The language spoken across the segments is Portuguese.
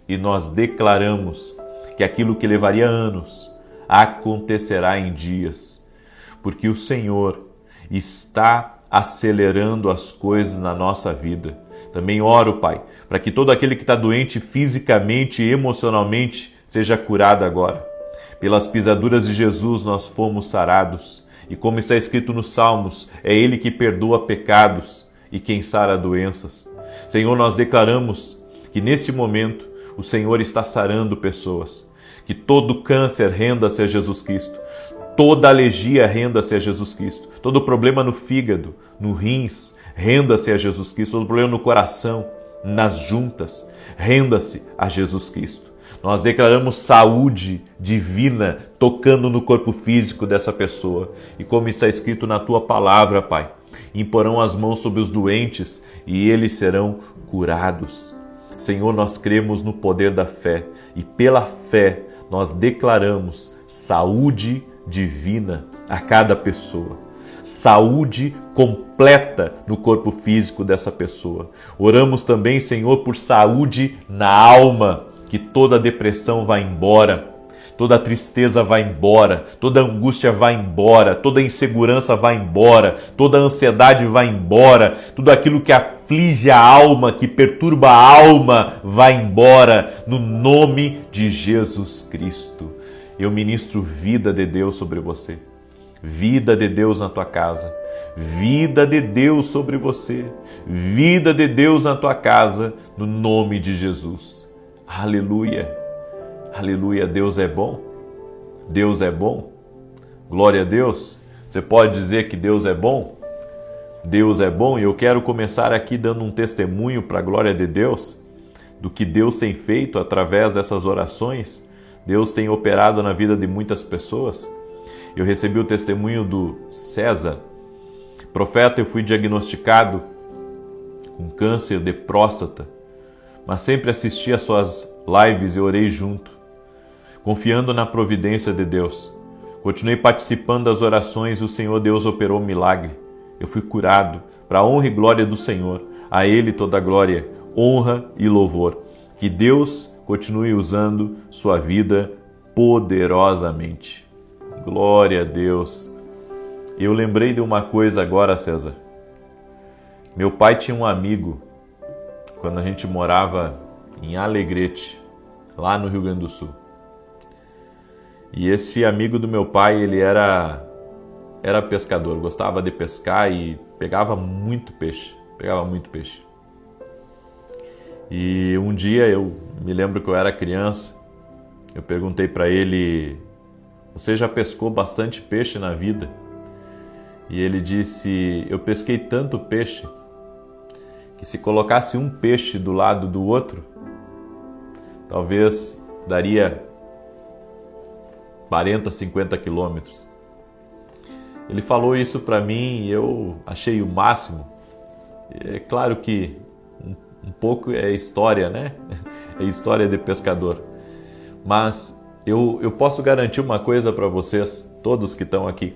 e nós declaramos que aquilo que levaria anos acontecerá em dias, porque o Senhor está acelerando as coisas na nossa vida. Também oro, Pai, para que todo aquele que está doente fisicamente e emocionalmente seja curado agora. Pelas pisaduras de Jesus nós fomos sarados, e como está escrito nos Salmos, é Ele que perdoa pecados e quem sara doenças. Senhor, nós declaramos que nesse momento o Senhor está sarando pessoas, que todo câncer renda-se a Jesus Cristo, toda alergia renda-se a Jesus Cristo, todo problema no fígado, no rins, renda-se a Jesus Cristo, todo problema no coração, nas juntas, renda-se a Jesus Cristo. Nós declaramos saúde divina tocando no corpo físico dessa pessoa. E como está escrito na Tua palavra, Pai, imporão as mãos sobre os doentes e eles serão curados. Senhor, nós cremos no poder da fé e pela fé nós declaramos saúde divina a cada pessoa. Saúde completa no corpo físico dessa pessoa. Oramos também, Senhor, por saúde na alma, que toda depressão vá embora, toda tristeza vá embora, toda angústia vá embora, toda insegurança vá embora, toda ansiedade vá embora, tudo aquilo que aflige a alma, que perturba a alma, vá embora, no nome de Jesus Cristo. Eu ministro vida de Deus sobre você, vida de Deus na tua casa, vida de Deus sobre você, vida de Deus na tua casa, no nome de Jesus. Aleluia, aleluia, Deus é bom, Deus é bom, glória a Deus. Você pode dizer que Deus é bom? Deus é bom, e eu quero começar aqui dando um testemunho para a glória de Deus, do que Deus tem feito através dessas orações. Deus tem operado na vida de muitas pessoas. Eu recebi o testemunho do César. Profeta, eu fui diagnosticado com câncer de próstata, mas sempre assisti às suas lives e orei junto, confiando na providência de Deus. Continuei participando das orações e o Senhor Deus operou um milagre. Eu fui curado, para a honra e glória do Senhor. A Ele toda a glória, honra e louvor. Que Deus continue usando sua vida poderosamente. Glória a Deus. Eu lembrei de uma coisa agora, César. Meu pai tinha um amigo, quando a gente morava em Alegrete, lá no Rio Grande do Sul. E esse amigo do meu pai, ele era pescador, gostava de pescar e pegava muito peixe, E um dia, eu me lembro que eu era criança, eu perguntei para ele: você já pescou bastante peixe na vida? E ele disse: eu pesquei tanto peixe que se colocasse um peixe do lado do outro, talvez daria 40, 50 quilômetros. Ele falou isso para mim e eu achei o máximo. É claro que um pouco é história, né? É história de pescador. Mas eu posso garantir uma coisa para vocês, todos que estão aqui.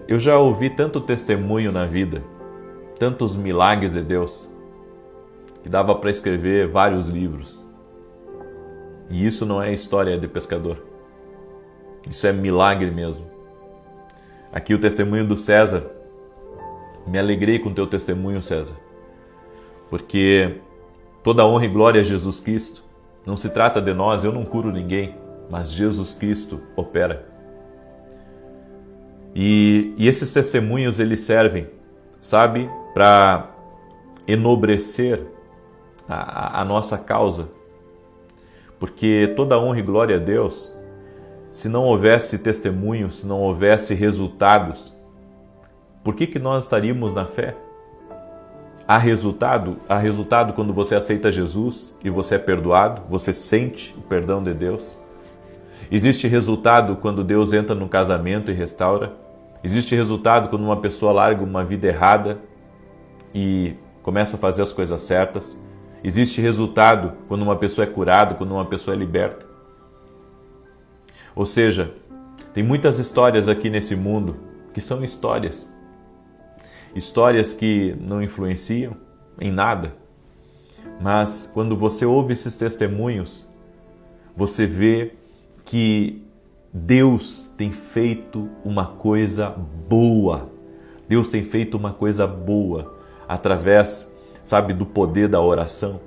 Eu já ouvi tanto testemunho na vida, tantos milagres de Deus, que dava para escrever vários livros. E isso não é história de pescador. Isso é milagre mesmo. Aqui o testemunho do César. Me alegrei com o teu testemunho, César. Porque toda honra e glória a Jesus Cristo. Não se trata de nós, eu não curo ninguém, mas Jesus Cristo opera. E esses testemunhos, eles servem, sabe, para enobrecer a nossa causa. Porque toda honra e glória a Deus, se não houvesse testemunho, se não houvesse resultados, por que nós estaríamos na fé? Há resultado quando você aceita Jesus e você é perdoado, você sente o perdão de Deus. Existe resultado quando Deus entra no casamento e restaura. Existe resultado quando uma pessoa larga uma vida errada e começa a fazer as coisas certas. Existe resultado quando uma pessoa é curada, quando uma pessoa é liberta. Ou seja, tem muitas histórias aqui nesse mundo que são histórias que não influenciam em nada, Mas quando você ouve esses testemunhos, você vê que Deus tem feito uma coisa boa. Deus tem feito uma coisa boa através, sabe, do poder da oração.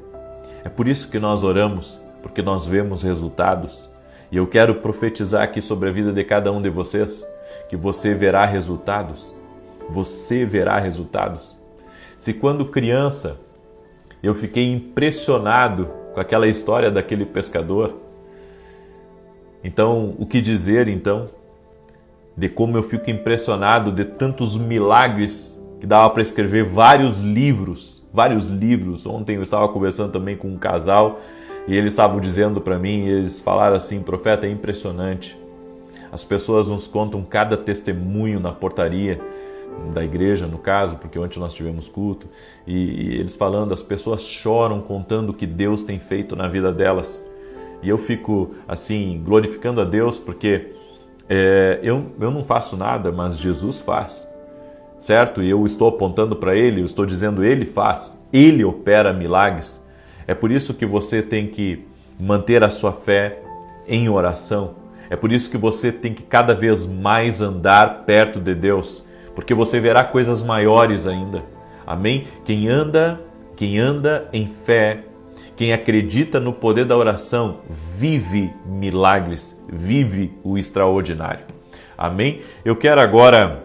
É por isso que nós oramos, porque nós vemos resultados. E eu quero profetizar aqui sobre a vida de cada um de vocês, que você verá resultados. Você verá resultados. Se quando criança eu fiquei impressionado com aquela história daquele pescador, então o que dizer então de como eu fico impressionado de tantos milagres que dava para escrever vários livros. Ontem eu estava conversando também com um casal e eles estavam dizendo para mim, eles falaram assim: profeta, é impressionante. As pessoas nos contam cada testemunho na portaria da igreja, no caso, porque ontem nós tivemos culto, e eles falando, as pessoas choram contando o que Deus tem feito na vida delas. E eu fico assim, glorificando a Deus, porque eu não faço nada, mas Jesus faz, certo? E eu estou apontando para Ele, eu estou dizendo, Ele faz, Ele opera milagres. É por isso que você tem que manter a sua fé em oração. É por isso que você tem que cada vez mais andar perto de Deus, porque você verá coisas maiores ainda. Amém? Quem anda em fé, quem acredita no poder da oração, vive milagres, vive o extraordinário. Amém? Eu quero agora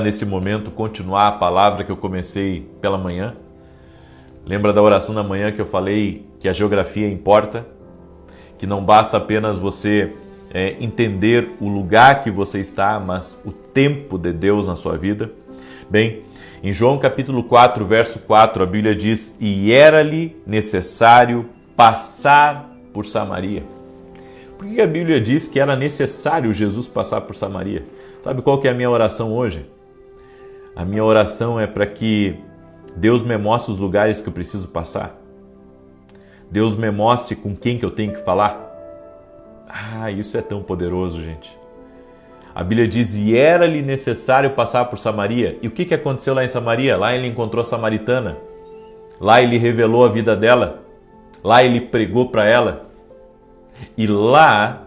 nesse momento continuar a palavra que eu comecei pela manhã. Lembra da oração da manhã que eu falei que a geografia importa? Que não basta apenas você entender o lugar que você está, mas o tempo de Deus na sua vida. Bem, em João capítulo 4, verso 4, a Bíblia diz: e era-lhe necessário passar por Samaria. Por que a Bíblia diz que era necessário Jesus passar por Samaria? Sabe qual que é a minha oração hoje? A minha oração é para que Deus me mostre os lugares que eu preciso passar. Deus me mostre com quem que eu tenho que falar. Ah, isso é tão poderoso, gente. A Bíblia diz, e era-lhe necessário passar por Samaria. E o que aconteceu lá em Samaria? Lá ele encontrou a samaritana. Lá ele revelou a vida dela. Lá ele pregou para ela. E lá,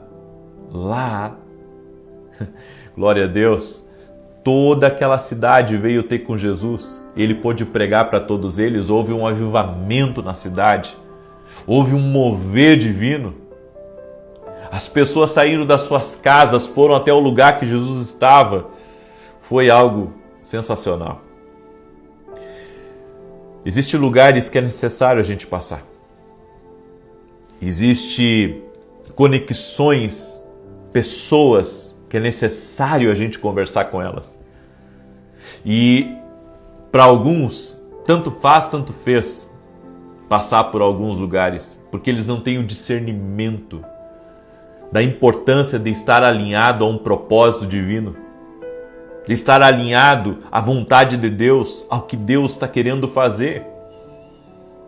glória a Deus, toda aquela cidade veio ter com Jesus. Ele pôde pregar para todos eles. Houve um avivamento na cidade. Houve um mover divino. As pessoas saíram das suas casas, foram até o lugar que Jesus estava. Foi algo sensacional. Existem lugares que é necessário a gente passar. Existem conexões, pessoas que é necessário a gente conversar com elas. E para alguns, tanto faz, tanto fez passar por alguns lugares, porque eles não têm o discernimento da importância de estar alinhado a um propósito divino, de estar alinhado à vontade de Deus, ao que Deus está querendo fazer.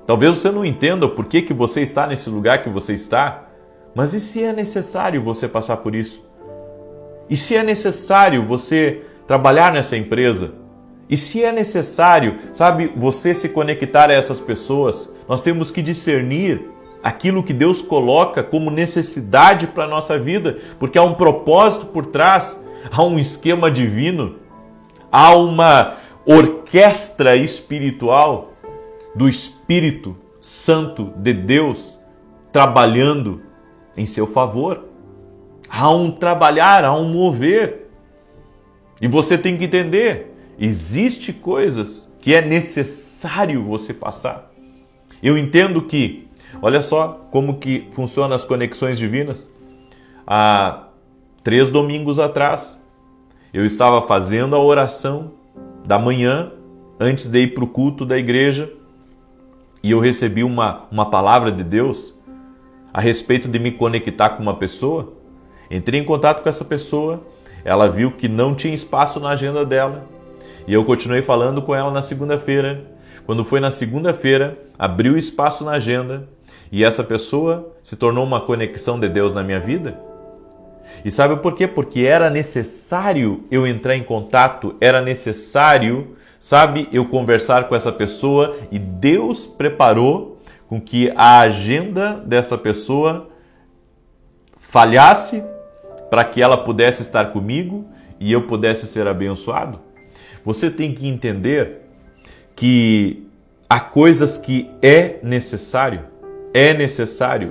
Talvez você não entenda o porquê que você está nesse lugar que você está, mas e se é necessário você passar por isso? E se é necessário você trabalhar nessa empresa? E se é necessário, sabe, você se conectar a essas pessoas? Nós temos que discernir aquilo que Deus coloca como necessidade para a nossa vida, porque há um propósito por trás, há um esquema divino, há uma orquestra espiritual do Espírito Santo de Deus trabalhando em seu favor. Há um trabalhar, há um mover. E você tem que entender, existem coisas que é necessário você passar. Eu entendo que, olha só como que funcionam as conexões divinas. Há 3 domingos atrás, eu estava fazendo a oração da manhã, antes de ir para o culto da igreja, e eu recebi uma palavra de Deus a respeito de me conectar com uma pessoa. Entrei em contato com essa pessoa, ela viu que não tinha espaço na agenda dela, e eu continuei falando com ela na segunda-feira. Quando foi na segunda-feira, abriu espaço na agenda, e essa pessoa se tornou uma conexão de Deus na minha vida. E sabe por quê? Porque era necessário eu entrar em contato, era necessário, sabe, eu conversar com essa pessoa e Deus preparou com que a agenda dessa pessoa falhasse para que ela pudesse estar comigo e eu pudesse ser abençoado? Você tem que entender que há coisas que é necessário,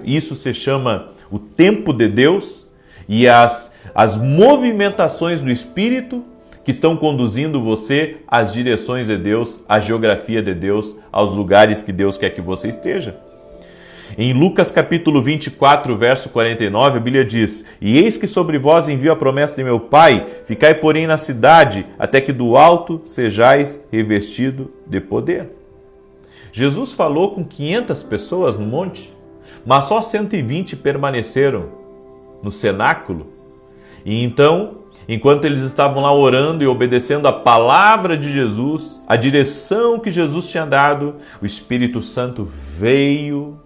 isso se chama o tempo de Deus e as movimentações do Espírito que estão conduzindo você às direções de Deus, à geografia de Deus, aos lugares que Deus quer que você esteja. Em Lucas capítulo 24, verso 49, a Bíblia diz: E eis que sobre vós envio a promessa de meu Pai, ficai porém na cidade, até que do alto sejais revestido de poder. Jesus falou com 500 pessoas no monte, mas só 120 permaneceram no cenáculo. E então, enquanto eles estavam lá orando e obedecendo a palavra de Jesus, a direção que Jesus tinha dado, o Espírito Santo veio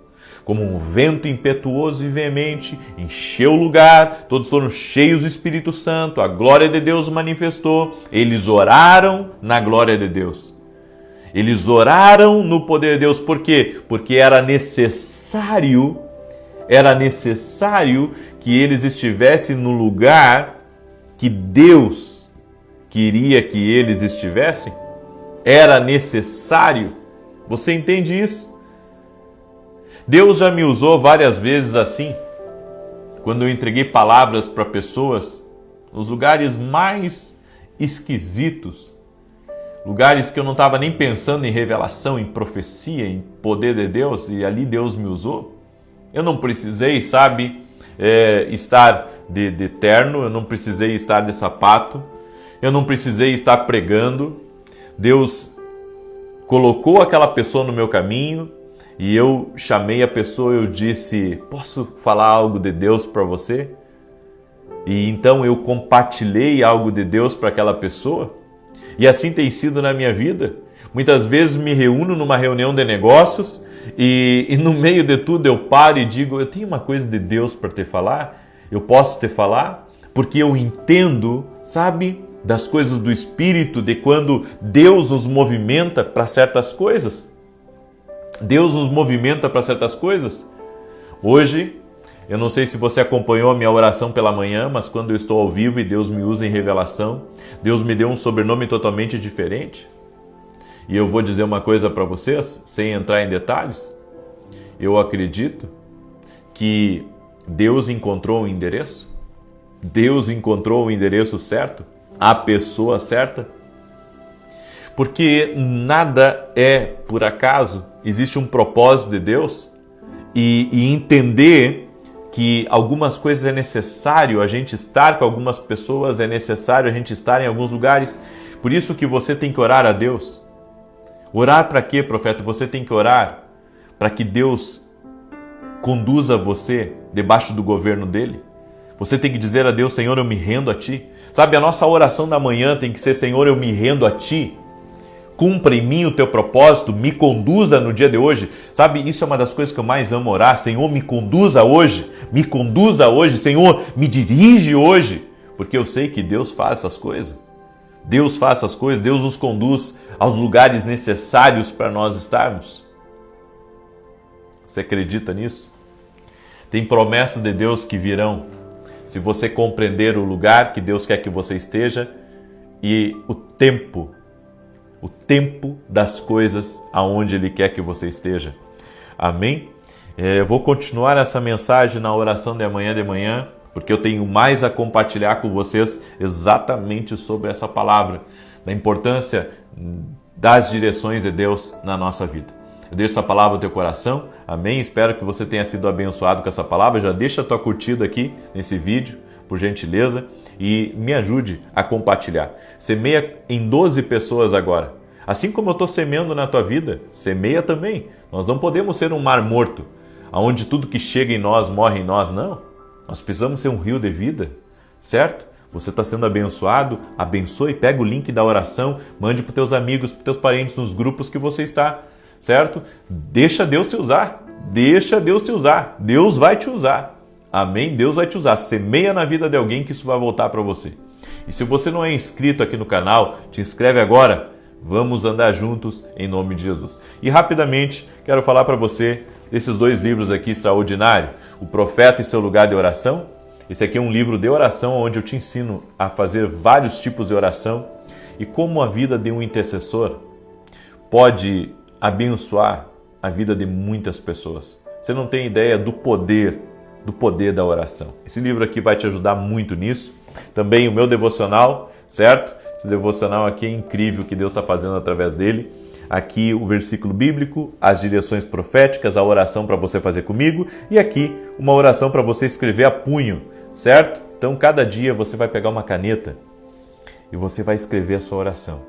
como um vento impetuoso e veemente, encheu o lugar, todos foram cheios do Espírito Santo, a glória de Deus manifestou, eles oraram na glória de Deus. Eles oraram no poder de Deus, por quê? Porque era necessário que eles estivessem no lugar que Deus queria que eles estivessem. Era necessário. Você entende isso? Deus já me usou várias vezes assim, quando eu entreguei palavras para pessoas nos lugares mais esquisitos, lugares que eu não estava nem pensando em revelação, em profecia, em poder de Deus, e ali Deus me usou. Eu não precisei, estar de terno, eu não precisei estar de sapato, eu não precisei estar pregando. Deus colocou aquela pessoa no meu caminho e eu chamei a pessoa e eu disse: posso falar algo de Deus para você? E então eu compartilhei algo de Deus para aquela pessoa. E assim tem sido na minha vida. Muitas vezes me reúno numa reunião de negócios e no meio de tudo eu paro e digo: eu tenho uma coisa de Deus para te falar? Eu posso te falar? Porque eu entendo, das coisas do Espírito, de quando Deus nos movimenta para certas coisas. Deus nos movimenta para certas coisas. Hoje, eu não sei se você acompanhou a minha oração pela manhã, mas quando eu estou ao vivo e Deus me usa em revelação, Deus me deu um sobrenome totalmente diferente. E eu vou dizer uma coisa para vocês, sem entrar em detalhes. Eu acredito que Deus encontrou um endereço. Deus encontrou o endereço certo, a pessoa certa. Porque nada é por acaso, existe um propósito de Deus e entender que algumas coisas é necessário a gente estar com algumas pessoas, é necessário a gente estar em alguns lugares. Por isso que você tem que orar a Deus. Orar para quê, profeta? Você tem que orar para que Deus conduza você debaixo do governo dele. Você tem que dizer a Deus: Senhor, eu me rendo a Ti. A nossa oração da manhã tem que ser: Senhor, eu me rendo a Ti. Cumpra em mim o Teu propósito, me conduza no dia de hoje. Isso é uma das coisas que eu mais amo orar. Senhor, me conduza hoje, Senhor, me dirige hoje. Porque eu sei que Deus faz essas coisas. Deus faz essas coisas, Deus nos conduz aos lugares necessários para nós estarmos. Você acredita nisso? Tem promessas de Deus que virão se você compreender o lugar que Deus quer que você esteja e o tempo das coisas aonde Ele quer que você esteja. Amém? Eu vou continuar essa mensagem na oração de amanhã, porque eu tenho mais a compartilhar com vocês exatamente sobre essa palavra, da importância das direções de Deus na nossa vida. Eu deixo essa palavra no teu coração, amém? Espero que você tenha sido abençoado com essa palavra. Já deixa a tua curtida aqui nesse vídeo, por gentileza, e me ajude a compartilhar. Semeia em 12 pessoas agora. Assim como eu estou semeando na tua vida, semeia também. Nós não podemos ser um mar morto, onde tudo que chega em nós morre em nós, não. Nós precisamos ser um rio de vida, certo? Você está sendo abençoado, abençoe, pega o link da oração, mande para os teus amigos, para os teus parentes, nos grupos que você está, certo? Deixa Deus te usar, Deus vai te usar, amém? Deus vai te usar, semeia na vida de alguém que isso vai voltar para você. E se você não é inscrito aqui no canal, te inscreve agora, Vamos andar juntos em nome de Jesus. E rapidamente quero falar para você desses 2 livros aqui extraordinários, O Profeta e Seu Lugar de Oração. Esse aqui é um livro de oração onde eu te ensino a fazer vários tipos de oração e como a vida de um intercessor pode abençoar a vida de muitas pessoas. Você não tem ideia do poder da oração. Esse livro aqui vai te ajudar muito nisso. Também o meu devocional, certo? Esse devocional aqui é incrível que Deus está fazendo através dele. Aqui o versículo bíblico, as direções proféticas, a oração para você fazer comigo e aqui uma oração para você escrever a punho, certo? Então cada dia você vai pegar uma caneta e você vai escrever a sua oração,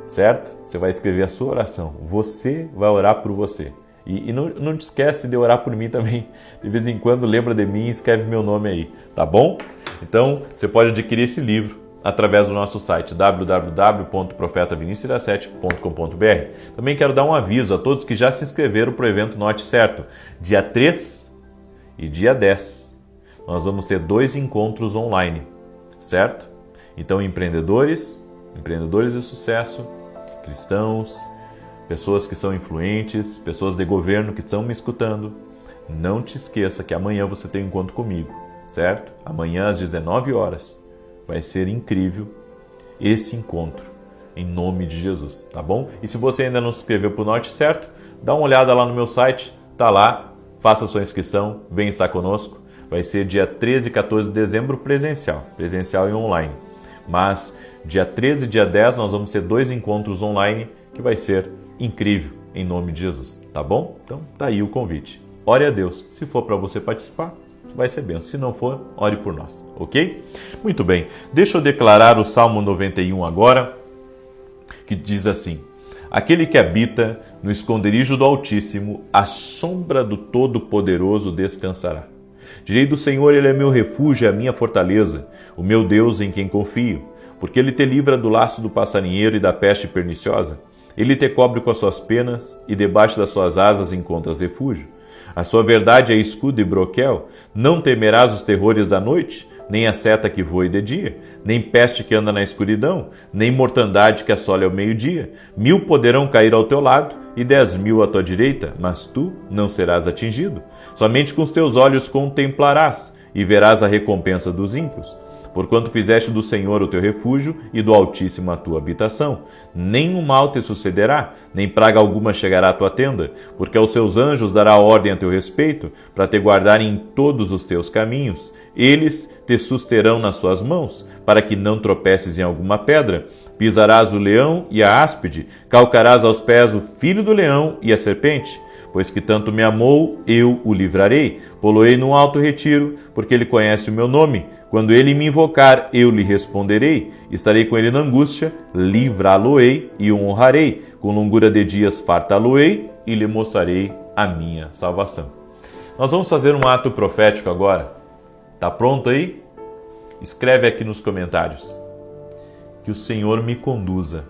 certo? Você vai escrever a sua oração, você vai orar por você. E não te esquece de orar por mim também. De vez em quando lembra de mim e escreve meu nome aí, tá bom? Então você pode adquirir esse livro através do nosso site www.profetavinicius17.com.br. Também quero dar um aviso a todos que já se inscreveram para o evento Note Certo. Dia 3 e dia 10 nós vamos ter 2 encontros online, certo? Então empreendedores de sucesso, cristãos, pessoas que são influentes, pessoas de governo que estão me escutando, não te esqueça que amanhã você tem um encontro comigo, certo? Amanhã às 19 horas. Vai ser incrível esse encontro, em nome de Jesus, tá bom? E se você ainda não se inscreveu para o Norte Certo, dá uma olhada lá no meu site, tá lá, faça sua inscrição, vem estar conosco. Vai ser dia 13 e 14 de dezembro presencial e online. Mas dia 13 e dia 10 nós vamos ter 2 encontros online que vai ser incrível, em nome de Jesus, tá bom? Então tá aí o convite. Ore a Deus, se for para você participar, vai ser bênção. Se não for, ore por nós, ok? Muito bem, deixa eu declarar o Salmo 91 agora, que diz assim: aquele que habita no esconderijo do Altíssimo, à sombra do Todo-Poderoso descansará. Direi do Senhor, Ele é meu refúgio e a minha fortaleza, o meu Deus em quem confio, porque Ele te livra do laço do passarinheiro e da peste perniciosa. Ele te cobre com as suas penas e debaixo das suas asas encontras refúgio. A sua verdade é escudo e broquel. Não temerás os terrores da noite, nem a seta que voe de dia, nem peste que anda na escuridão, nem mortandade que assole ao meio-dia. 1000 poderão cair ao teu lado e 10.000 à tua direita, mas tu não serás atingido. Somente com os teus olhos contemplarás e verás a recompensa dos ímpios. Porquanto fizeste do Senhor o teu refúgio e do Altíssimo a tua habitação. Nenhum mal te sucederá, nem praga alguma chegará à tua tenda, porque aos seus anjos dará ordem a teu respeito, para te guardarem em todos os teus caminhos. Eles te susterão nas suas mãos, para que não tropeces em alguma pedra. Pisarás o leão e a áspide, calcarás aos pés o filho do leão e a serpente. Pois que tanto me amou, eu o livrarei. Poloei num alto retiro, porque ele conhece o meu nome. Quando ele me invocar, eu lhe responderei. Estarei com ele na angústia, livrá-lo-ei e o honrarei. Com longura de dias fartá-lo-ei e lhe mostrarei a minha salvação. Nós vamos fazer um ato profético agora. Tá pronto aí? Escreve aqui nos comentários. Que o Senhor me conduza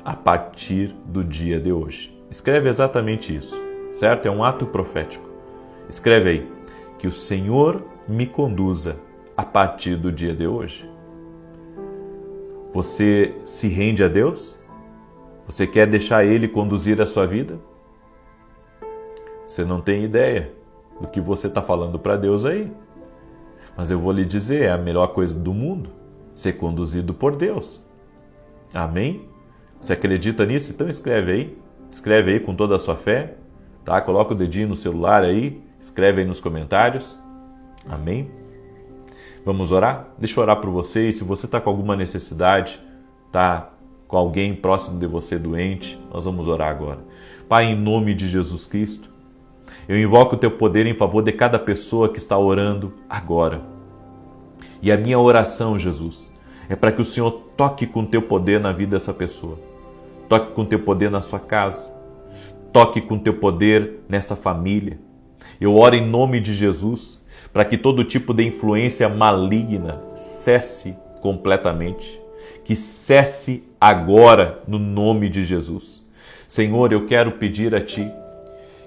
a partir do dia de hoje. Escreve exatamente isso. Certo? É um ato profético. Escreve aí, que o Senhor me conduza a partir do dia de hoje. Você se rende a Deus? Você quer deixar Ele conduzir a sua vida? Você não tem ideia do que você está falando para Deus aí. Mas eu vou lhe dizer, é a melhor coisa do mundo, ser conduzido por Deus. Amém? Você acredita nisso? Então escreve aí. Escreve aí com toda a sua fé. Tá? Coloca o dedinho no celular aí, escreve aí nos comentários. Amém? Vamos orar? Deixa eu orar por você. E se você está com alguma necessidade, tá com alguém próximo de você doente, nós vamos orar agora. Pai, em nome de Jesus Cristo, eu invoco o teu poder em favor de cada pessoa que está orando agora. E a minha oração, Jesus, é para que o Senhor toque com o teu poder na vida dessa pessoa. Toque com o teu poder na sua casa. Toque com teu poder nessa família. Eu oro em nome de Jesus para que todo tipo de influência maligna cesse completamente. Que cesse agora no nome de Jesus. Senhor, eu quero pedir a Ti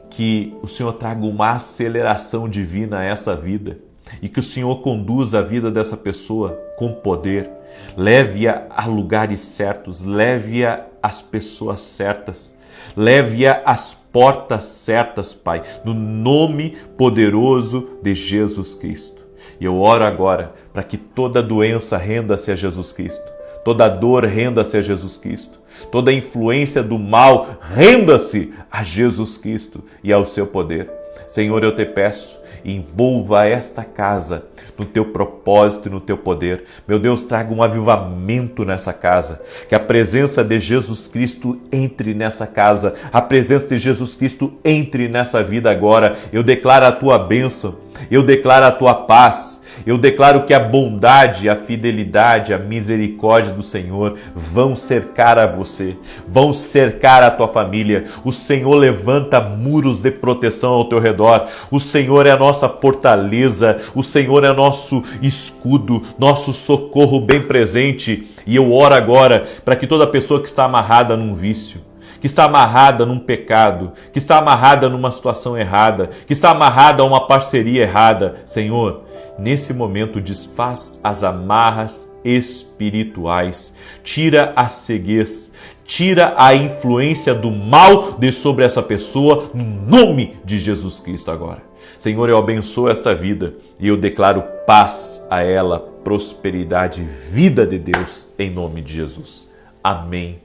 que o Senhor traga uma aceleração divina a essa vida e que o Senhor conduza a vida dessa pessoa com poder. Leve-a a lugares certos, leve-a às pessoas certas. Leve-a às portas certas, Pai, no nome poderoso de Jesus Cristo. E eu oro agora para que toda doença renda-se a Jesus Cristo, toda dor renda-se a Jesus Cristo, toda influência do mal renda-se a Jesus Cristo e ao seu poder. Senhor, eu te peço, envolva esta casa no teu propósito e no teu poder. Meu Deus, traga um avivamento nessa casa, que a presença de Jesus Cristo entre nessa casa, a presença de Jesus Cristo entre nessa vida agora. Eu declaro a tua bênção, eu declaro a tua paz, eu declaro que a bondade, a fidelidade, a misericórdia do Senhor vão cercar a você, vão cercar a tua família. O Senhor levanta muros de proteção ao teu redor. O Senhor é a nossa fortaleza, o Senhor é nosso escudo, nosso socorro bem presente. E eu oro agora para que toda pessoa que está amarrada num vício, que está amarrada num pecado, que está amarrada numa situação errada, que está amarrada a uma parceria errada, Senhor, nesse momento desfaz as amarras espirituais, tira a ceguez, tira a influência do mal de sobre essa pessoa, no nome de Jesus Cristo agora. Senhor, eu abençoo esta vida e eu declaro paz a ela, prosperidade e vida de Deus, em nome de Jesus. Amém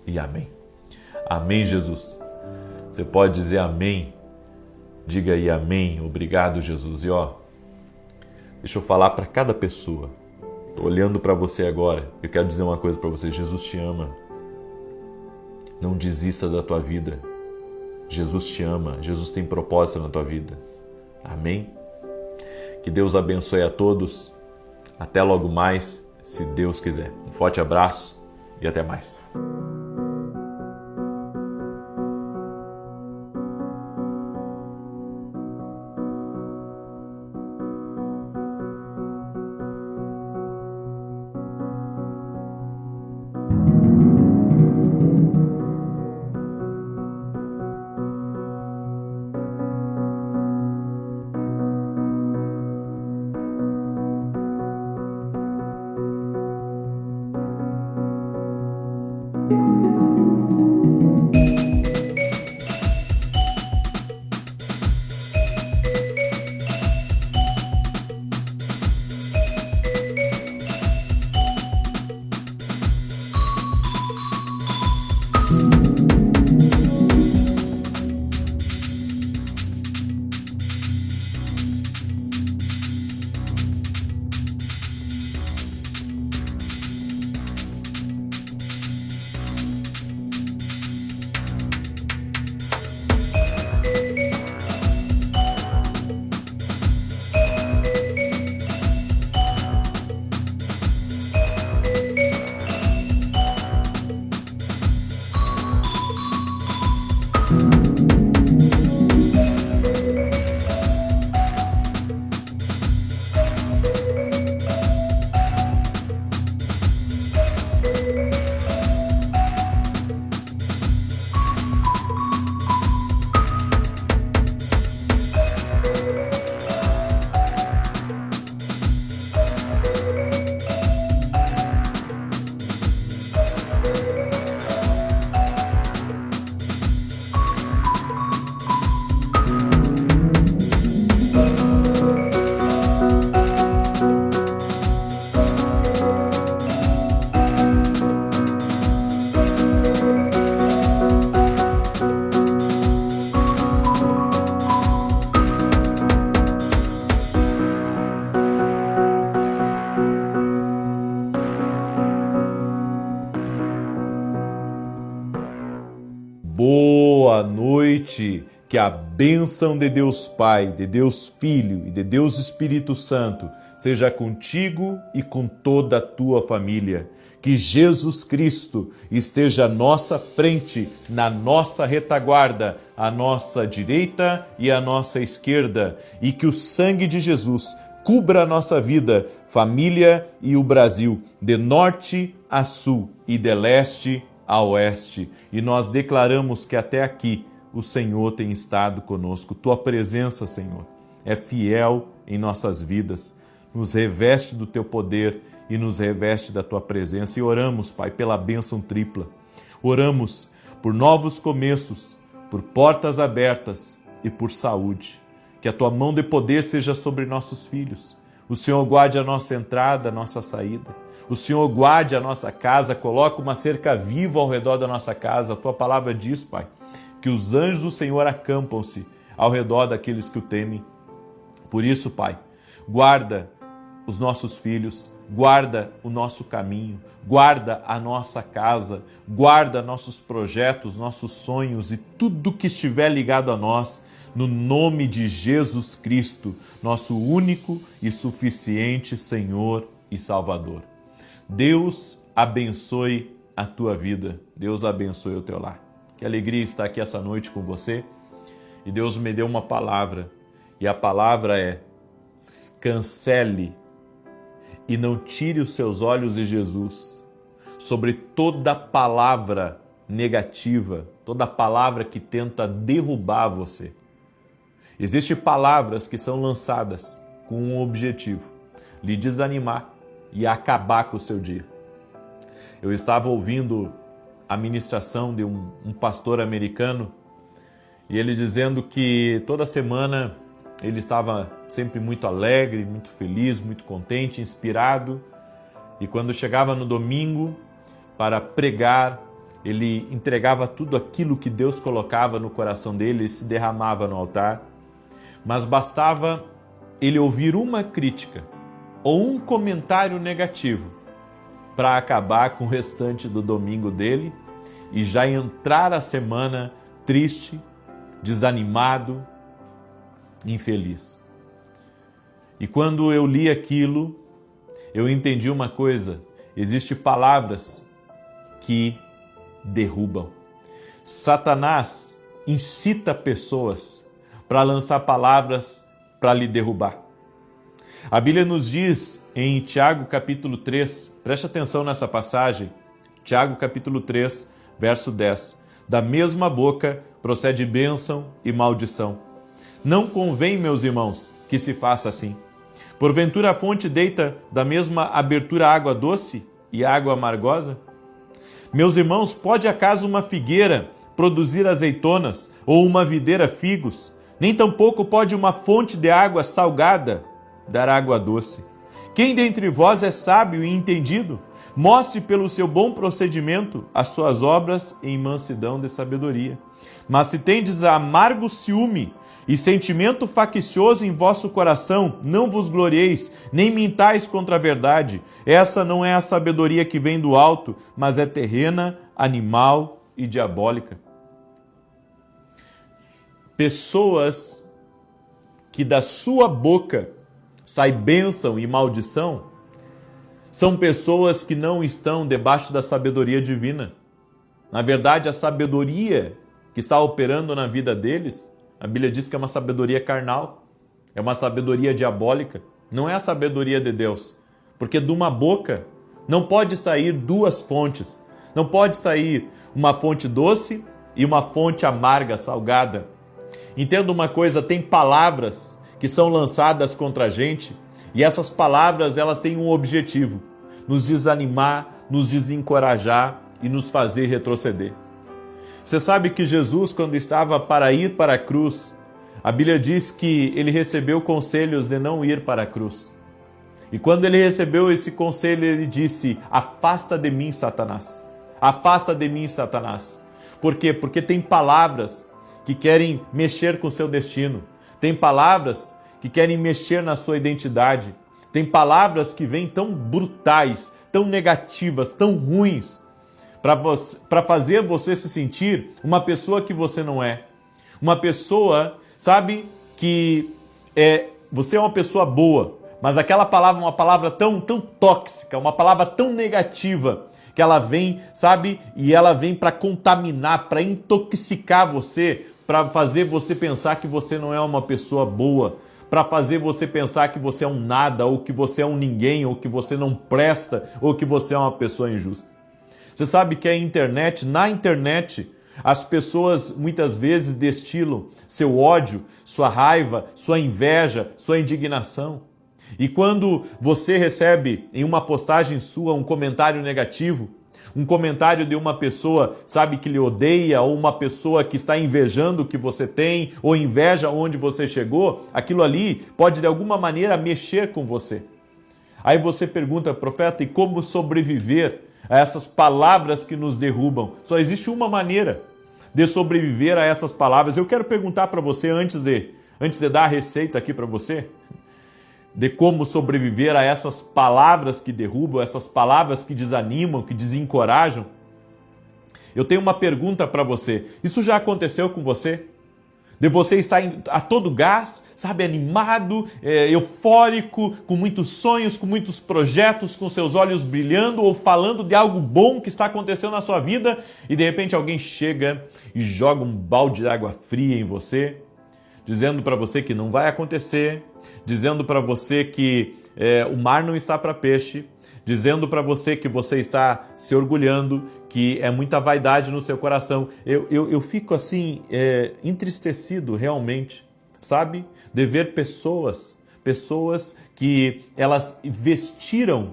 e amém. Amém, Jesus. Você pode dizer amém? Diga aí amém. Obrigado, Jesus. E deixa eu falar para cada pessoa. Estou olhando para você agora. Eu quero dizer uma coisa para você. Jesus te ama. Não desista da tua vida. Jesus te ama. Jesus tem propósito na tua vida. Amém? Que Deus abençoe a todos. Até logo mais, se Deus quiser. Um forte abraço e até mais. Boa noite, que a bênção de Deus Pai, de Deus Filho e de Deus Espírito Santo seja contigo e com toda a tua família. Que Jesus Cristo esteja à nossa frente, na nossa retaguarda, à nossa direita e à nossa esquerda, e que o sangue de Jesus cubra a nossa vida, família e o Brasil, de norte a sul e de leste a oeste. E nós declaramos que até aqui o Senhor tem estado conosco. Tua presença, Senhor, é fiel em nossas vidas. Nos reveste do teu poder e nos reveste da tua presença. E oramos, Pai, pela bênção tripla. Oramos por novos começos, por portas abertas e por saúde. Que a tua mão de poder seja sobre nossos filhos. O Senhor guarde a nossa entrada, a nossa saída. O Senhor guarde a nossa casa, coloque uma cerca viva ao redor da nossa casa. A tua palavra diz, Pai, que os anjos do Senhor acampam-se ao redor daqueles que o temem. Por isso, Pai, guarda os nossos filhos, guarda o nosso caminho, guarda a nossa casa, guarda nossos projetos, nossos sonhos e tudo que estiver ligado a nós, no nome de Jesus Cristo, nosso único e suficiente Senhor e Salvador. Deus abençoe a tua vida, Deus abençoe o teu lar. Que alegria estar aqui essa noite com você. E Deus me deu uma palavra, e a palavra é: cancele e não tire os seus olhos de Jesus sobre toda palavra negativa, toda palavra que tenta derrubar você. Existem palavras que são lançadas com um objetivo: lhe desanimar e acabar com o seu dia. Eu estava ouvindo a ministração de um pastor americano e ele dizendo que toda semana ele estava sempre muito alegre, muito feliz, muito contente, inspirado. E quando chegava no domingo para pregar, ele entregava tudo aquilo que Deus colocava no coração dele e se derramava no altar. Mas bastava ele ouvir uma crítica ou um comentário negativo para acabar com o restante do domingo dele e já entrar a semana triste, desanimado, infeliz. E quando eu li aquilo, eu entendi uma coisa: existem palavras que derrubam. Satanás incita pessoas para lançar palavras para lhe derrubar. A Bíblia nos diz em Tiago capítulo 3, preste atenção nessa passagem, Tiago capítulo 3, verso 10, da mesma boca procede bênção e maldição. Não convém, meus irmãos, que se faça assim. Porventura a fonte deita da mesma abertura água doce e água amargosa? Meus irmãos, pode acaso uma figueira produzir azeitonas ou uma videira figos? Nem tampouco pode uma fonte de água salgada dar água doce. Quem dentre vós é sábio e entendido? Mostre pelo seu bom procedimento as suas obras em mansidão de sabedoria. Mas se tendes amargo ciúme e sentimento faccioso em vosso coração, não vos glorieis, nem mintais contra a verdade. Essa não é a sabedoria que vem do alto, mas é terrena, animal e diabólica. Pessoas que da sua boca sai bênção e maldição são pessoas que não estão debaixo da sabedoria divina. Na verdade, a sabedoria que está operando na vida deles, a Bíblia diz que é uma sabedoria carnal, é uma sabedoria diabólica, não é a sabedoria de Deus. Porque de uma boca não pode sair duas fontes, não pode sair uma fonte doce e uma fonte amarga, salgada. Entenda uma coisa, tem palavras que são lançadas contra a gente e essas palavras elas têm um objetivo: nos desanimar, nos desencorajar e nos fazer retroceder. Você sabe que Jesus, quando estava para ir para a cruz, a Bíblia diz que ele recebeu conselhos de não ir para a cruz. E quando ele recebeu esse conselho, ele disse: afasta de mim, Satanás. Afasta de mim, Satanás. Por quê? Porque tem palavras que querem mexer com o seu destino. Tem palavras que querem mexer na sua identidade. Tem palavras que vêm tão brutais, tão negativas, tão ruins, para fazer você se sentir uma pessoa que você não é. Uma pessoa, sabe, que você é uma pessoa boa, mas aquela palavra é uma palavra tão tóxica, uma palavra tão negativa, que ela vem, sabe, e ela vem para contaminar, para intoxicar você, para fazer você pensar que você não é uma pessoa boa, para fazer você pensar que você é um nada, ou que você é um ninguém, ou que você não presta, ou que você é uma pessoa injusta. Você sabe que na internet, as pessoas muitas vezes destilam seu ódio, sua raiva, sua inveja, sua indignação. E quando você recebe em uma postagem sua um comentário negativo, um comentário de uma pessoa, sabe, que lhe odeia, ou uma pessoa que está invejando o que você tem, ou inveja onde você chegou, aquilo ali pode de alguma maneira mexer com você. Aí você pergunta, profeta, e como sobreviver a essas palavras que nos derrubam? Só existe uma maneira de sobreviver a essas palavras. Eu quero perguntar para você, antes de dar a receita aqui para você, de como sobreviver a essas palavras que derrubam, essas palavras que desanimam, que desencorajam. Eu tenho uma pergunta para você. Isso já aconteceu com você? De você estar a todo gás, sabe, animado, eufórico, com muitos sonhos, com muitos projetos, com seus olhos brilhando ou falando de algo bom que está acontecendo na sua vida e de repente alguém chega e joga um balde de água fria em você, dizendo para você que não vai acontecer, dizendo para você que o mar não está para peixe, dizendo para você que você está se orgulhando, que é muita vaidade no seu coração. Eu fico assim, entristecido realmente, sabe? De ver pessoas que elas vestiram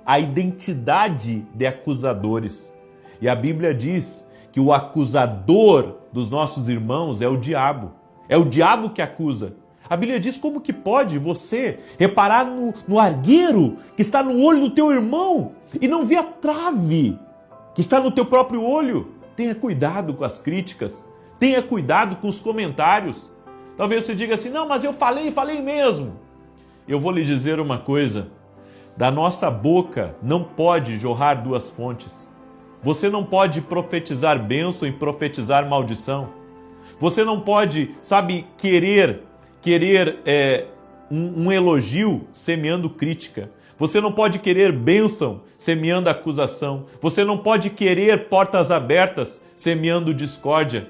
a identidade de acusadores. E a Bíblia diz que o acusador dos nossos irmãos é o diabo. É o diabo que acusa. A Bíblia diz como que pode você reparar no argueiro que está no olho do teu irmão e não ver a trave que está no teu próprio olho. Tenha cuidado com as críticas, tenha cuidado com os comentários. Talvez você diga assim, não, mas eu falei mesmo. Eu vou lhe dizer uma coisa, da nossa boca não pode jorrar duas fontes. Você não pode profetizar bênção e profetizar maldição. Você não pode, sabe, querer um elogio semeando crítica. Você não pode querer bênção semeando acusação. Você não pode querer portas abertas semeando discórdia,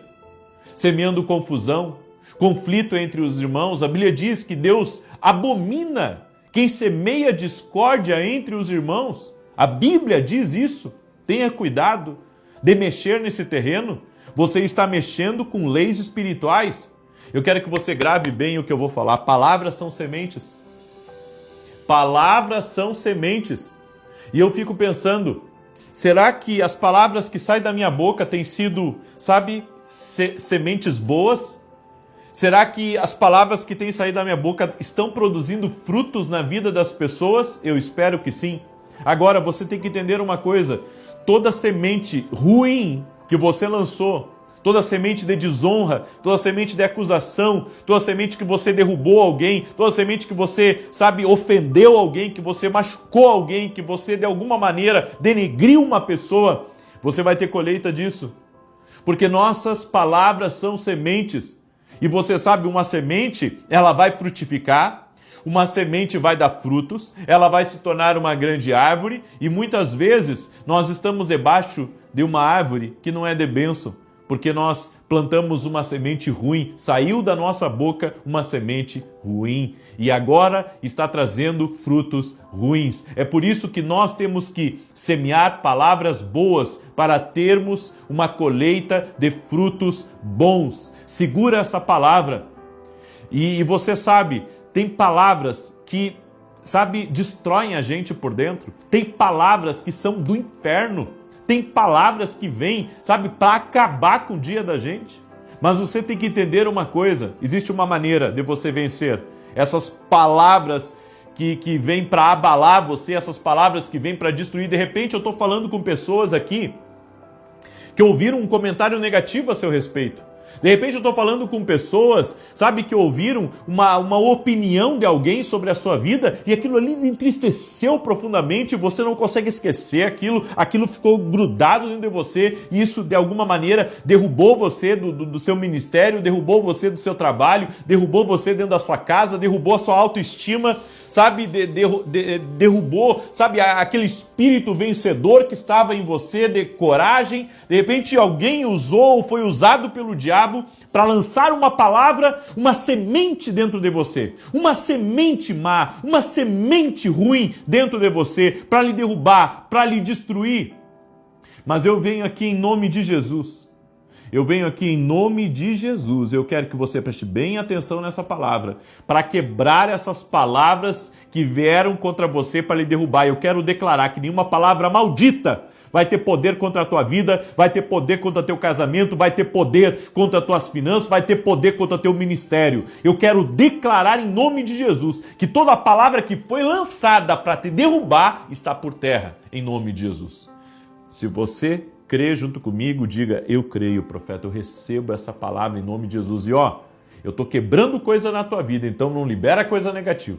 semeando confusão, conflito entre os irmãos. A Bíblia diz que Deus abomina quem semeia discórdia entre os irmãos. A Bíblia diz isso. Tenha cuidado de mexer nesse terreno. Você está mexendo com leis espirituais. Eu quero que você grave bem o que eu vou falar. Palavras são sementes. Palavras são sementes. E eu fico pensando, será que as palavras que saem da minha boca têm sido, sabe, sementes boas? Será que as palavras que têm saído da minha boca estão produzindo frutos na vida das pessoas? Eu espero que sim. Agora, você tem que entender uma coisa. Toda semente ruim que você lançou, toda semente de desonra, toda semente de acusação, toda semente que você derrubou alguém, toda semente que você, sabe, ofendeu alguém, que você machucou alguém, que você de alguma maneira denegriu uma pessoa, você vai ter colheita disso. Porque nossas palavras são sementes. E você sabe, uma semente, ela vai frutificar, uma semente vai dar frutos, ela vai se tornar uma grande árvore e muitas vezes nós estamos debaixo de uma árvore que não é de bênção, porque nós plantamos uma semente ruim, saiu da nossa boca uma semente ruim e agora está trazendo frutos ruins. É por isso que nós temos que semear palavras boas para termos uma colheita de frutos bons. Segura essa palavra. E você sabe, tem palavras que, sabe, destroem a gente por dentro. Tem palavras que são do inferno. Tem palavras que vêm, sabe, para acabar com o dia da gente. Mas você tem que entender uma coisa. Existe uma maneira de você vencer essas palavras que vêm para abalar você, essas palavras que vêm para destruir. De repente eu estou falando com pessoas aqui que ouviram um comentário negativo a seu respeito. De repente eu estou falando com pessoas, sabe, que ouviram uma opinião de alguém sobre a sua vida e aquilo ali entristeceu profundamente, você não consegue esquecer aquilo ficou grudado dentro de você e isso de alguma maneira derrubou você do seu ministério, derrubou você do seu trabalho, derrubou você dentro da sua casa, derrubou a sua autoestima, sabe, derrubou, sabe, aquele espírito vencedor que estava em você, de coragem. De repente alguém usou, foi usado pelo diabo para lançar uma palavra, uma semente dentro de você, uma semente má, uma semente ruim dentro de você, para lhe derrubar, para lhe destruir. Mas eu venho aqui em nome de Jesus. eu venho aqui em nome de Jesus. Eu quero que você preste bem atenção nessa palavra, para quebrar essas palavras que vieram contra você para lhe derrubar. Eu quero declarar que nenhuma palavra maldita vai ter poder contra a tua vida, vai ter poder contra teu casamento, vai ter poder contra as tuas finanças, vai ter poder contra teu ministério. Eu quero declarar em nome de Jesus que toda palavra que foi lançada para te derrubar está por terra, em nome de Jesus. Se você crê junto comigo, diga: eu creio, profeta, eu recebo essa palavra em nome de Jesus. E ó, eu estou quebrando coisa na tua vida, então não libera coisa negativa.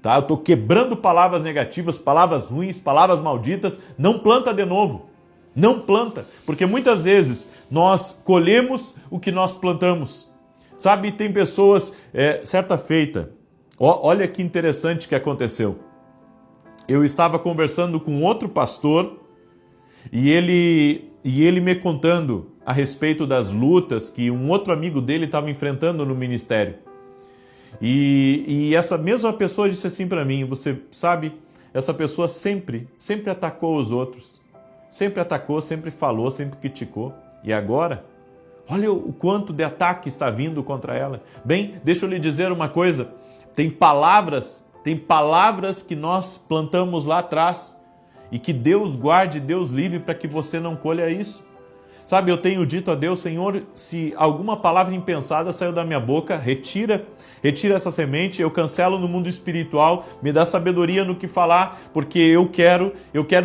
Tá? Eu estou quebrando palavras negativas, palavras ruins, palavras malditas. Não planta de novo. Não planta. Porque muitas vezes nós colhemos o que nós plantamos. Sabe, tem pessoas, certa feita, olha que interessante que aconteceu. Eu estava conversando com outro pastor e ele me contando a respeito das lutas que um outro amigo dele estava enfrentando no ministério. E essa mesma pessoa disse assim para mim: você sabe, essa pessoa sempre atacou os outros. Sempre atacou, sempre falou, sempre criticou. E agora, olha o quanto de ataque está vindo contra ela. Bem, deixa eu lhe dizer uma coisa. Tem palavras que nós plantamos lá atrás. E que Deus guarde, Deus livre para que você não colha isso. Sabe, eu tenho dito a Deus: Senhor, se alguma palavra impensada saiu da minha boca, retira essa semente, eu cancelo no mundo espiritual, me dá sabedoria no que falar, porque eu quero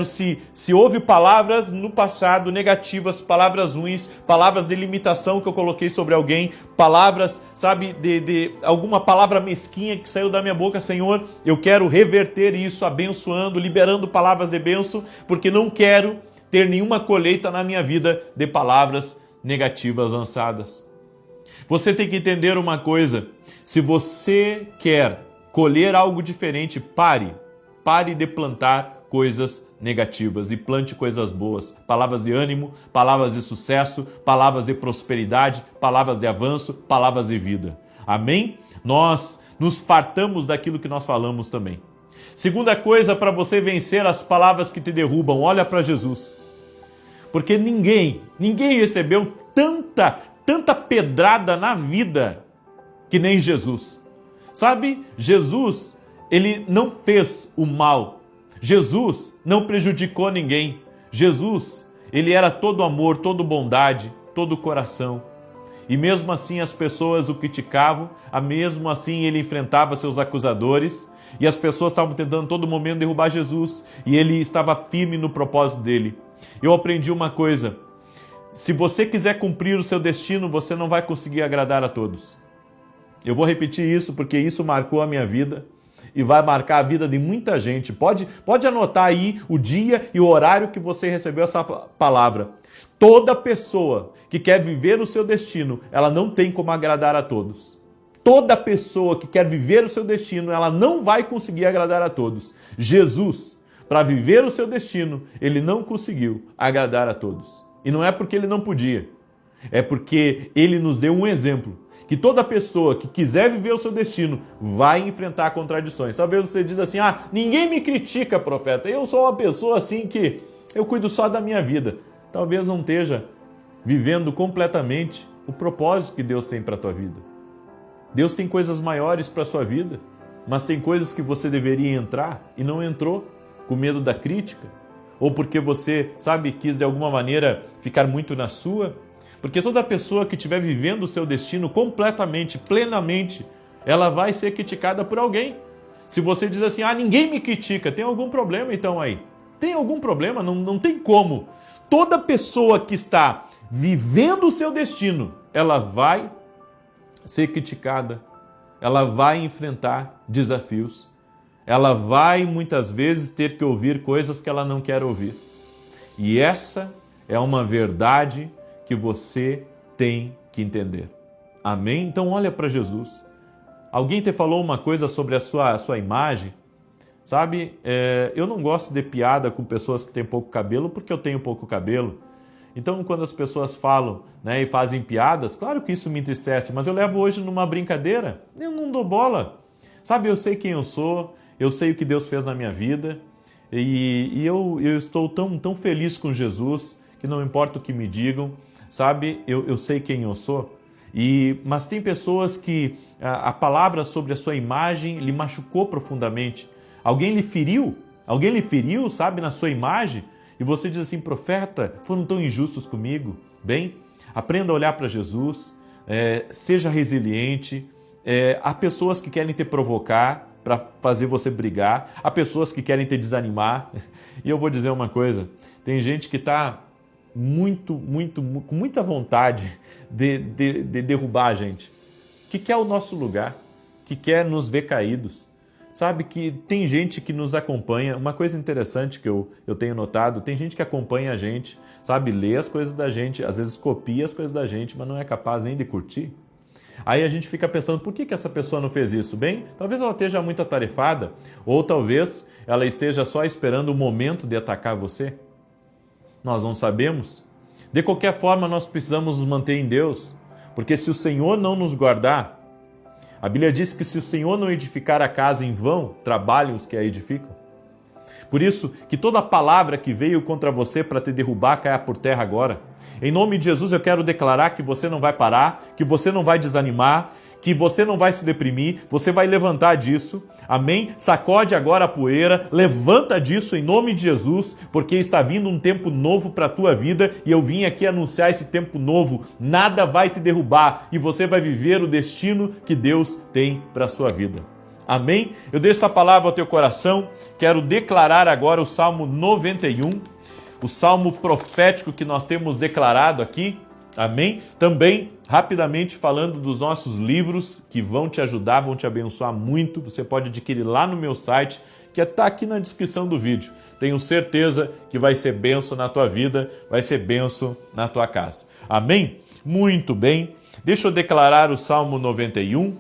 se houve palavras no passado negativas, palavras ruins, palavras de limitação que eu coloquei sobre alguém, palavras, sabe, de alguma palavra mesquinha que saiu da minha boca, Senhor, eu quero reverter isso, abençoando, liberando palavras de bênção, porque não quero ter nenhuma colheita na minha vida de palavras negativas lançadas. Você tem que entender uma coisa: se você quer colher algo diferente, pare de plantar coisas negativas e plante coisas boas, palavras de ânimo, palavras de sucesso, palavras de prosperidade, palavras de avanço, palavras de vida. Amém? Nós nos fartamos daquilo que nós falamos também. Segunda coisa, para você vencer as palavras que te derrubam, olha para Jesus. Porque ninguém recebeu tanta pedrada na vida que nem Jesus. Sabe, Jesus, ele não fez o mal. Jesus não prejudicou ninguém. Jesus, ele era todo amor, todo bondade, todo coração. E mesmo assim as pessoas o criticavam, mesmo assim ele enfrentava seus acusadores, e as pessoas estavam tentando a todo momento derrubar Jesus, e ele estava firme no propósito dele. Eu aprendi uma coisa: se você quiser cumprir o seu destino, você não vai conseguir agradar a todos. Eu vou repetir isso porque isso marcou a minha vida e vai marcar a vida de muita gente. Pode anotar aí o dia e o horário que você recebeu essa palavra. Toda pessoa que quer viver o seu destino, ela não tem como agradar a todos. Toda pessoa que quer viver o seu destino, ela não vai conseguir agradar a todos. Jesus, para viver o seu destino, ele não conseguiu agradar a todos. E não é porque ele não podia, é porque ele nos deu um exemplo, que toda pessoa que quiser viver o seu destino vai enfrentar contradições. Talvez você diz assim: ninguém me critica, profeta, eu sou uma pessoa assim que eu cuido só da minha vida. Talvez não esteja vivendo completamente o propósito que Deus tem para a tua vida. Deus tem coisas maiores para a sua vida, mas tem coisas que você deveria entrar e não entrou, com medo da crítica, ou porque você, sabe, quis de alguma maneira ficar muito na sua. Porque toda pessoa que estiver vivendo o seu destino completamente, plenamente, ela vai ser criticada por alguém. Se você diz assim: ninguém me critica, tem algum problema então aí? Tem algum problema? Não tem como. Toda pessoa que está vivendo o seu destino, ela vai ser criticada, ela vai enfrentar desafios, ela vai muitas vezes ter que ouvir coisas que ela não quer ouvir. E essa é uma verdade que você tem que entender. Amém? Então olha para Jesus. Alguém te falou uma coisa sobre a sua imagem? Sabe, eu não gosto de piada com pessoas que têm pouco cabelo porque eu tenho pouco cabelo. Então quando as pessoas falam, né, e fazem piadas, claro que isso me entristece, mas eu levo hoje numa brincadeira. Eu não dou bola. Sabe, eu sei quem eu sou, eu sei o que Deus fez na minha vida e eu estou tão feliz com Jesus que não importa o que me digam. sabe, eu sei quem eu sou. Mas tem pessoas que a palavra sobre a sua imagem lhe machucou profundamente. Alguém lhe feriu, sabe, na sua imagem, e você diz assim: profeta, foram tão injustos comigo. Bem, aprenda a olhar para Jesus, seja resiliente. Há pessoas que querem te provocar para fazer você brigar, há pessoas que querem te desanimar. E eu vou dizer uma coisa, tem gente que está com muita vontade de derrubar a gente, que quer o nosso lugar, que quer nos ver caídos. Sabe que tem gente que nos acompanha, uma coisa interessante que eu tenho notado, tem gente que acompanha a gente, sabe, lê as coisas da gente, às vezes copia as coisas da gente, mas não é capaz nem de curtir. Aí a gente fica pensando, por que essa pessoa não fez isso? Bem, talvez ela esteja muito atarefada, ou talvez ela esteja só esperando o momento de atacar você. Nós não sabemos. De qualquer forma, nós precisamos nos manter em Deus, porque se o Senhor não nos guardar, a Bíblia diz que se o Senhor não edificar a casa, em vão trabalham os que a edificam. Por isso, que toda palavra que veio contra você para te derrubar caia por terra agora. Em nome de Jesus, eu quero declarar que você não vai parar, que você não vai desanimar, que você não vai se deprimir, você vai levantar disso. Amém? Sacode agora a poeira, levanta disso em nome de Jesus, porque está vindo um tempo novo para a tua vida e eu vim aqui anunciar esse tempo novo. Nada vai te derrubar e você vai viver o destino que Deus tem para a sua vida. Amém? Eu deixo essa palavra ao teu coração. Quero declarar agora o Salmo 91, o salmo profético que nós temos declarado aqui. Amém? Também, rapidamente falando dos nossos livros que vão te ajudar, vão te abençoar muito. Você pode adquirir lá no meu site, que está aqui na descrição do vídeo. Tenho certeza que vai ser bênção na tua vida, vai ser bênção na tua casa. Amém? Muito bem. Deixa eu declarar o Salmo 91,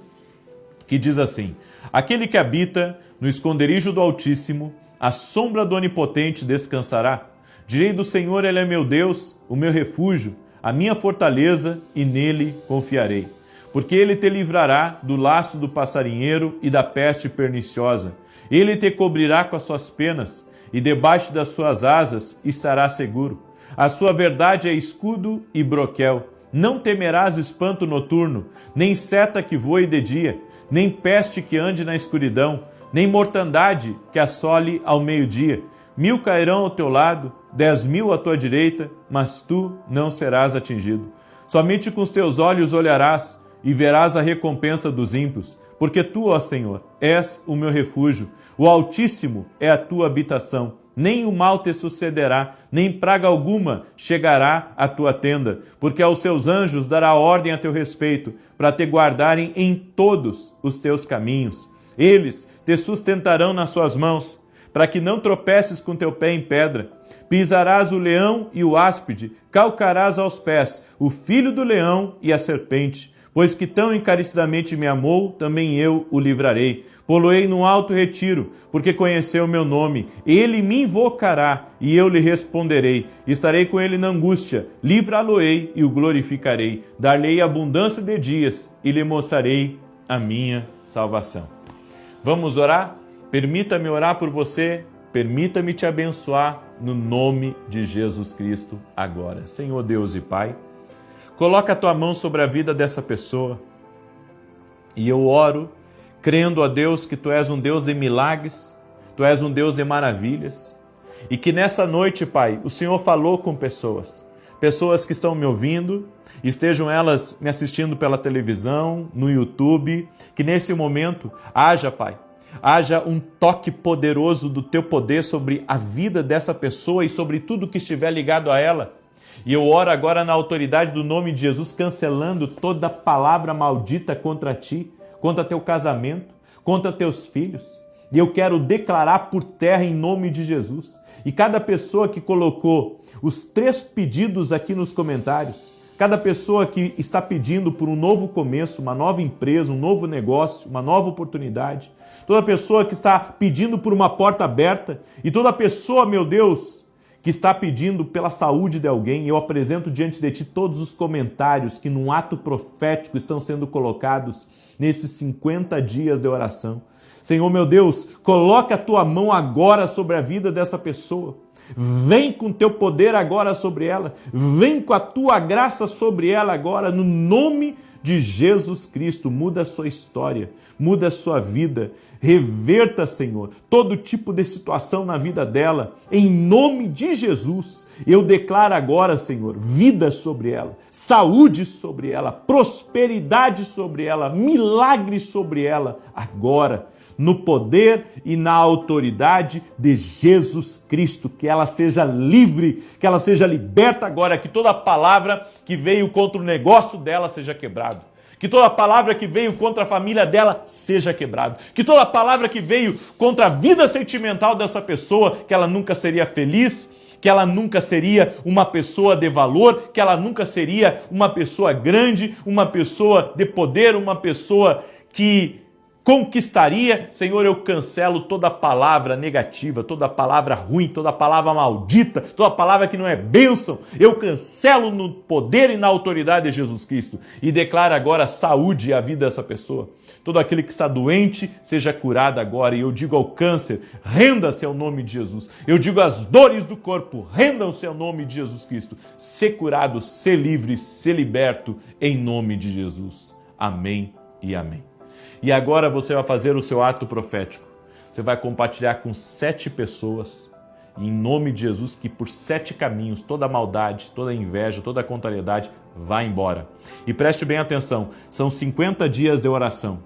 que diz assim: aquele que habita no esconderijo do Altíssimo, à sombra do Onipotente descansará. Direi do Senhor, Ele é meu Deus, o meu refúgio, a minha fortaleza, e nele confiarei. Porque Ele te livrará do laço do passarinheiro e da peste perniciosa. Ele te cobrirá com as suas penas, e debaixo das suas asas estará seguro. A sua verdade é escudo e broquel. Não temerás espanto noturno, nem seta que voe de dia, nem peste que ande na escuridão, nem mortandade que assole ao meio-dia. 1000 cairão ao teu lado, 10.000 à tua direita, mas tu não serás atingido. Somente com os teus olhos olharás e verás a recompensa dos ímpios, porque tu, ó Senhor, és o meu refúgio, o Altíssimo é a tua habitação. Nem o mal te sucederá, nem praga alguma chegará à tua tenda, porque aos seus anjos dará ordem a teu respeito, para te guardarem em todos os teus caminhos. Eles te sustentarão nas suas mãos, para que não tropeces com teu pé em pedra. Pisarás o leão e o áspide, calcarás aos pés o filho do leão e a serpente. Pois que tão encarecidamente me amou, também eu o livrarei. Poloei num alto retiro, porque conheceu o meu nome. Ele me invocará, e eu lhe responderei. Estarei com ele na angústia, livrá-lo-ei e o glorificarei. Dar-lhe abundância de dias, e lhe mostrarei a minha salvação. Vamos orar? Permita-me orar por você, permita-me te abençoar no nome de Jesus Cristo agora. Senhor Deus e Pai, coloca a tua mão sobre a vida dessa pessoa e eu oro, crendo a Deus que tu és um Deus de milagres, tu és um Deus de maravilhas e que nessa noite, Pai, o Senhor falou com pessoas que estão me ouvindo, estejam elas me assistindo pela televisão, no YouTube, que nesse momento haja, Pai, haja um toque poderoso do teu poder sobre a vida dessa pessoa e sobre tudo que estiver ligado a ela. E eu oro agora na autoridade do nome de Jesus, cancelando toda palavra maldita contra ti, contra teu casamento, contra teus filhos. E eu quero declarar por terra em nome de Jesus. E cada pessoa que colocou os 3 pedidos aqui nos comentários, cada pessoa que está pedindo por um novo começo, uma nova empresa, um novo negócio, uma nova oportunidade, toda pessoa que está pedindo por uma porta aberta e toda pessoa, meu Deus, que está pedindo pela saúde de alguém, eu apresento diante de ti todos os comentários que num ato profético estão sendo colocados nesses 50 dias de oração. Senhor, meu Deus, coloca a tua mão agora sobre a vida dessa pessoa. Vem com teu poder agora sobre ela. Vem com a tua graça sobre ela agora, no nome de Jesus Cristo. Muda a sua história, muda a sua vida. Reverta, Senhor, todo tipo de situação na vida dela. Em nome de Jesus, eu declaro agora, Senhor, vida sobre ela, saúde sobre ela, prosperidade sobre ela, milagre sobre ela agora, no poder e na autoridade de Jesus Cristo. Que ela seja livre, que ela seja liberta agora, que toda palavra que veio contra o negócio dela seja quebrado, que toda palavra que veio contra a família dela seja quebrado, que toda palavra que veio contra a vida sentimental dessa pessoa, que ela nunca seria feliz, que ela nunca seria uma pessoa de valor, que ela nunca seria uma pessoa grande, uma pessoa de poder, uma pessoa que conquistaria. Senhor, eu cancelo toda palavra negativa, toda palavra ruim, toda palavra maldita, toda palavra que não é bênção. Eu cancelo no poder e na autoridade de Jesus Cristo e declaro agora saúde à vida dessa pessoa. Todo aquele que está doente seja curado agora. E eu digo ao câncer, renda-se ao nome de Jesus. Eu digo às dores do corpo, rendam-se ao nome de Jesus Cristo. Ser curado, ser livre, ser liberto em nome de Jesus. Amém e amém. E agora você vai fazer o seu ato profético. Você vai compartilhar com 7 pessoas, em nome de Jesus, que por 7 caminhos, toda maldade, toda inveja, toda contrariedade vai embora. E preste bem atenção, são 50 dias de oração.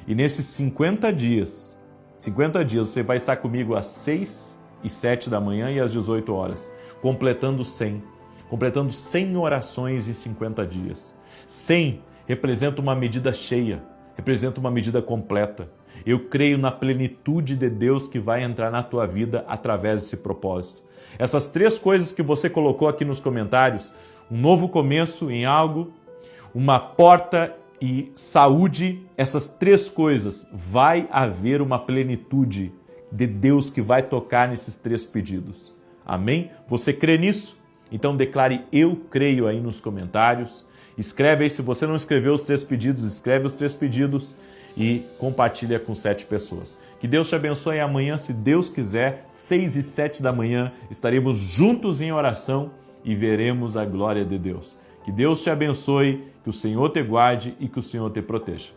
E nesses 50 dias você vai estar comigo às 6 e 7 da manhã e às 18 horas, completando 100 orações em 50 dias. 100 representa uma medida cheia, representa uma medida completa. Eu creio na plenitude de Deus que vai entrar na tua vida através desse propósito. Essas 3 coisas que você colocou aqui nos comentários, um novo começo em algo, uma porta e saúde, essas 3 coisas, vai haver uma plenitude de Deus que vai tocar nesses 3 pedidos. Amém? Você crê nisso? Então declare eu creio aí nos comentários. Escreve aí, se você não escreveu os 3 pedidos, escreve os 3 pedidos e compartilha com 7 pessoas. Que Deus te abençoe. Amanhã, se Deus quiser, 6 e 7 da manhã, estaremos juntos em oração e veremos a glória de Deus. Que Deus te abençoe, que o Senhor te guarde e que o Senhor te proteja.